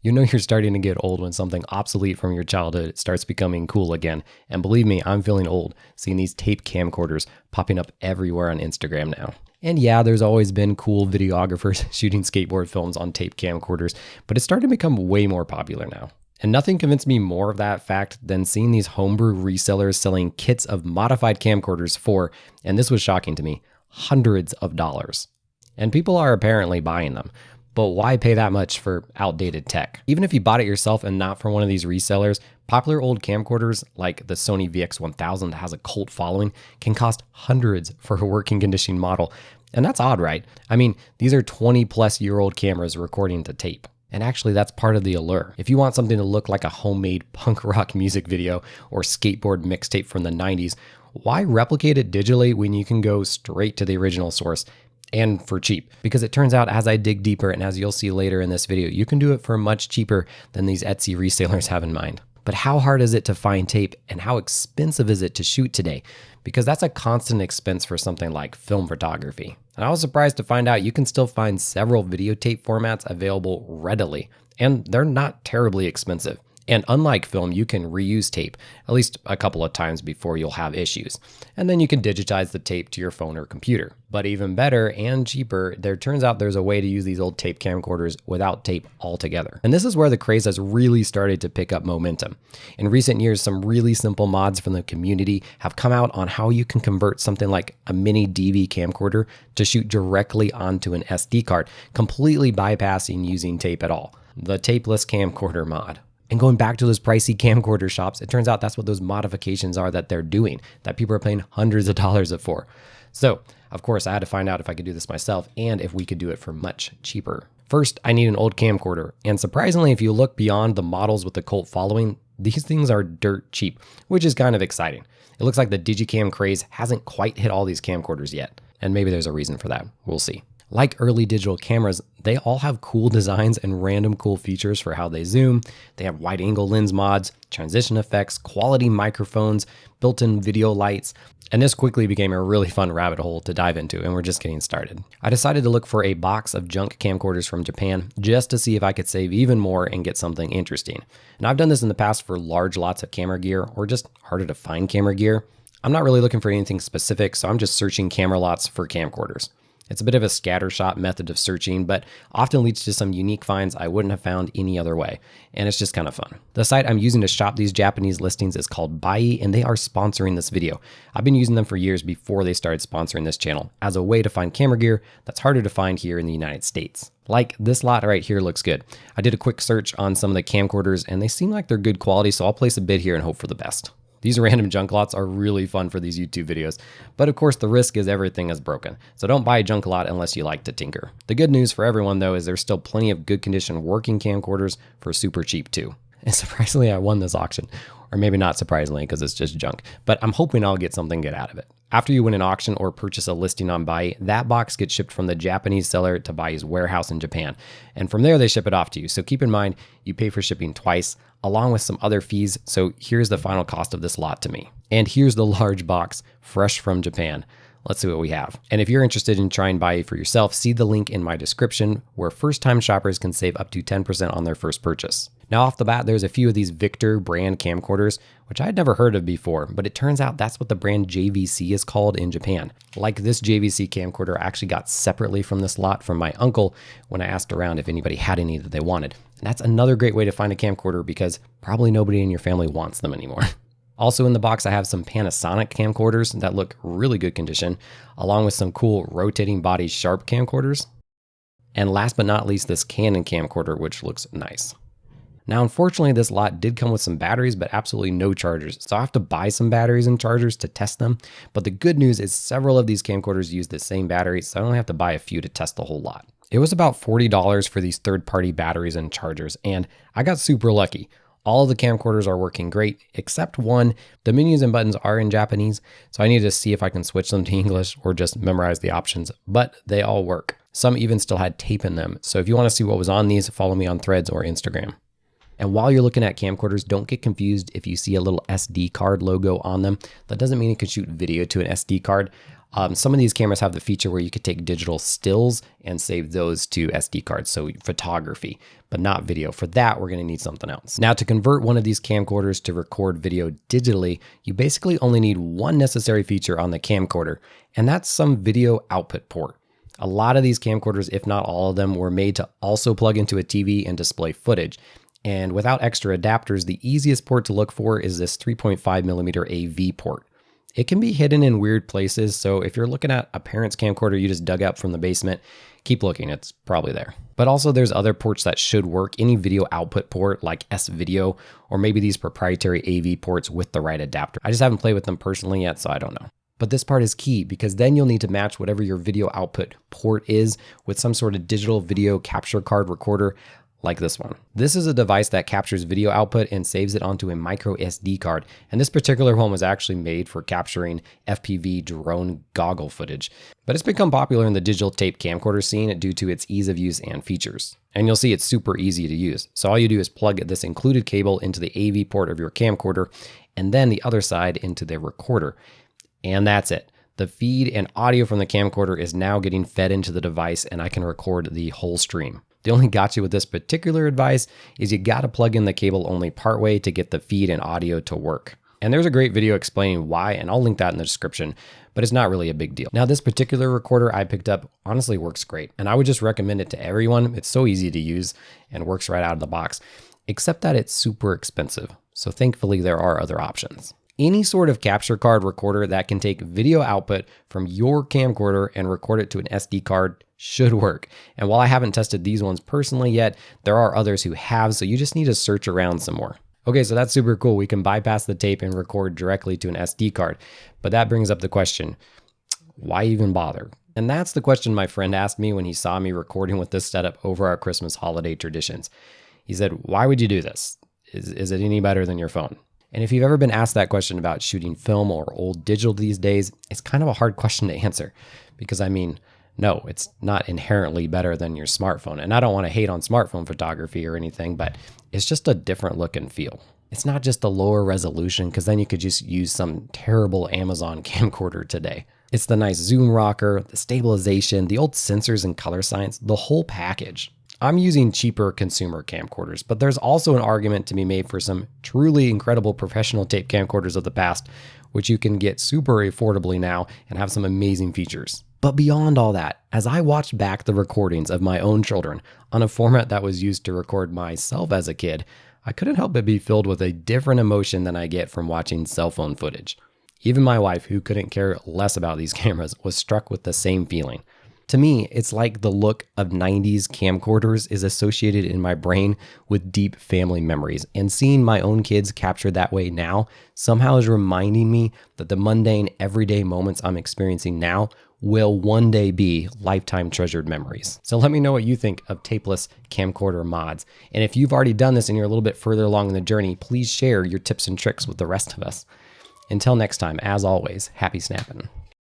You know you're starting to get old when something obsolete from your childhood starts becoming cool again. And believe me, I'm feeling old seeing these tape camcorders popping up everywhere on Instagram now. And yeah, there's always been cool videographers shooting skateboard films on tape camcorders, but it's starting to become way more popular now. And nothing convinced me more of that fact than seeing these homebrew resellers selling kits of modified camcorders for, and this was shocking to me, hundreds of dollars. And people are apparently buying them. But why pay that much for outdated tech? Even if you bought it yourself and not from one of these resellers, popular old camcorders like the Sony VX1000 that has a cult following can cost hundreds for a working condition model. And that's odd, right? I mean, these are 20 plus year old cameras recording to tape. And actually, that's part of the allure. If you want something to look like a homemade punk rock music video or skateboard mixtape from the 90s, why replicate it digitally when you can go straight to the original source and for cheap? Because it turns out, as I dig deeper and as you'll see later in this video, you can do it for much cheaper than these Etsy resellers have in mind. But how hard is it to find tape and how expensive is it to shoot today? Because that's a constant expense for something like film photography. And I was surprised to find out you can still find several videotape formats available readily, and they're not terribly expensive. And unlike film, you can reuse tape at least a couple of times before you'll have issues. And then you can digitize the tape to your phone or computer. But even better and cheaper, there turns out there's a way to use these old tape camcorders without tape altogether. And this is where the craze has really started to pick up momentum. In recent years, some really simple mods from the community have come out on how you can convert something like a mini DV camcorder to shoot directly onto an SD card, completely bypassing using tape at all. The tapeless camcorder mod. And going back to those pricey camcorder shops, it turns out that's what those modifications are that they're doing, that people are paying hundreds of dollars for. So, of course, I had to find out if I could do this myself and if we could do it for much cheaper. First, I need an old camcorder. And surprisingly, if you look beyond the models with the cult following, these things are dirt cheap, which is kind of exciting. It looks like the Digicam craze hasn't quite hit all these camcorders yet. And maybe there's a reason for that. We'll see. Like early digital cameras, they all have cool designs and random cool features for how they zoom. They have wide angle lens mods, transition effects, quality microphones, built-in video lights, and this quickly became a really fun rabbit hole to dive into, and we're just getting started. I decided to look for a box of junk camcorders from Japan just to see if I could save even more and get something interesting. And I've done this in the past for large lots of camera gear or just harder to find camera gear. I'm not really looking for anything specific, so I'm just searching camera lots for camcorders. It's a bit of a scattershot method of searching, but often leads to some unique finds I wouldn't have found any other way, and it's just kind of fun. The site I'm using to shop these Japanese listings is called Bai, and they are sponsoring this video. I've been using them for years before they started sponsoring this channel as a way to find camera gear that's harder to find here in the United States. Like this lot right here looks good. I did a quick search on some of the camcorders, and they seem like they're good quality, so I'll place a bid here and hope for the best. These random junk lots are really fun for these YouTube videos, but of course the risk is everything is broken, so don't buy a junk lot unless you like to tinker. The good news for everyone though is there's still plenty of good condition working camcorders for super cheap too. And surprisingly I won this auction, or maybe not surprisingly because it's just junk, but I'm hoping I'll get something good out of it. After you win an auction or purchase a listing on Bai, that box gets shipped from the Japanese seller to Bai's warehouse in Japan. And from there, they ship it off to you. So keep in mind, you pay for shipping twice, along with some other fees. So here's the final cost of this lot to me. And here's the large box, fresh from Japan. Let's see what we have. And if you're interested in trying Bai for yourself, see the link in my description where first-time shoppers can save up to 10% on their first purchase. Now off the bat, there's a few of these Victor brand camcorders, which I had never heard of before, but it turns out that's what the brand JVC is called in Japan. Like this JVC camcorder I actually got separately from this lot from my uncle when I asked around if anybody had any that they wanted. And that's another great way to find a camcorder because probably nobody in your family wants them anymore. Also in the box, I have some Panasonic camcorders that look really good condition, along with some cool rotating body Sharp camcorders. And last but not least, this Canon camcorder, which looks nice. Now, unfortunately, this lot did come with some batteries, but absolutely no chargers. So I have to buy some batteries and chargers to test them. But the good news is several of these camcorders use the same batteries, so I only have to buy a few to test the whole lot. It was about $40 for these third-party batteries and chargers, and I got super lucky. All of the camcorders are working great, except one. The menus and buttons are in Japanese, so I need to see if I can switch them to English or just memorize the options, but they all work. Some even still had tape in them, so if you want to see what was on these, follow me on Threads or Instagram. And while you're looking at camcorders, don't get confused if you see a little SD card logo on them. That doesn't mean it can shoot video to an SD card. Some of these cameras have the feature where you could take digital stills and save those to SD cards, so photography, but not video. For that, we're gonna need something else. Now, to convert one of these camcorders to record video digitally, you basically only need one necessary feature on the camcorder, and that's some video output port. A lot of these camcorders, if not all of them, were made to also plug into a TV and display footage. And without extra adapters, the easiest port to look for is this 3.5mm AV port. It can be hidden in weird places, so if you're looking at a parent's camcorder you just dug up from the basement, keep looking, it's probably there. But also there's other ports that should work, any video output port like S-Video, or maybe these proprietary AV ports with the right adapter. I just haven't played with them personally yet, so I don't know. But this part is key because then you'll need to match whatever your video output port is with some sort of digital video capture card recorder like this one. This is a device that captures video output and saves it onto a micro SD card. And this particular one was actually made for capturing FPV drone goggle footage. But it's become popular in the digital tape camcorder scene due to its ease of use and features. And you'll see it's super easy to use. So all you do is plug this included cable into the AV port of your camcorder and then the other side into the recorder. And that's it. The feed and audio from the camcorder is now getting fed into the device and I can record the whole stream. The only gotcha with this particular advice is you gotta plug in the cable only partway to get the feed and audio to work. And there's a great video explaining why, and I'll link that in the description, but it's not really a big deal. Now, this particular recorder I picked up honestly works great, and I would just recommend it to everyone. It's so easy to use and works right out of the box, except that it's super expensive. So thankfully there are other options. Any sort of capture card recorder that can take video output from your camcorder and record it to an SD card should work. And while I haven't tested these ones personally yet, there are others who have, so you just need to search around some more. Okay, so that's super cool. We can bypass the tape and record directly to an SD card. But that brings up the question, why even bother? And that's the question my friend asked me when he saw me recording with this setup over our Christmas holiday traditions. He said, why would you do this? Is it any better than your phone? And if you've ever been asked that question about shooting film or old digital these days, it's kind of a hard question to answer because I mean, no, it's not inherently better than your smartphone. And I don't want to hate on smartphone photography or anything, but it's just a different look and feel. It's not just a lower resolution because then you could just use some terrible Amazon camcorder today. It's the nice zoom rocker, the stabilization, the old sensors and color science, the whole package. I'm using cheaper consumer camcorders, but there's also an argument to be made for some truly incredible professional tape camcorders of the past, which you can get super affordably now and have some amazing features. But beyond all that, as I watched back the recordings of my own children on a format that was used to record myself as a kid, I couldn't help but be filled with a different emotion than I get from watching cell phone footage. Even my wife, who couldn't care less about these cameras, was struck with the same feeling. To me, it's like the look of 90s camcorders is associated in my brain with deep family memories, and seeing my own kids captured that way now somehow is reminding me that the mundane, everyday moments I'm experiencing now will one day be lifetime treasured memories. So let me know what you think of tapeless camcorder mods. And if you've already done this and you're a little bit further along in the journey, please share your tips and tricks with the rest of us. Until next time, as always, happy snapping.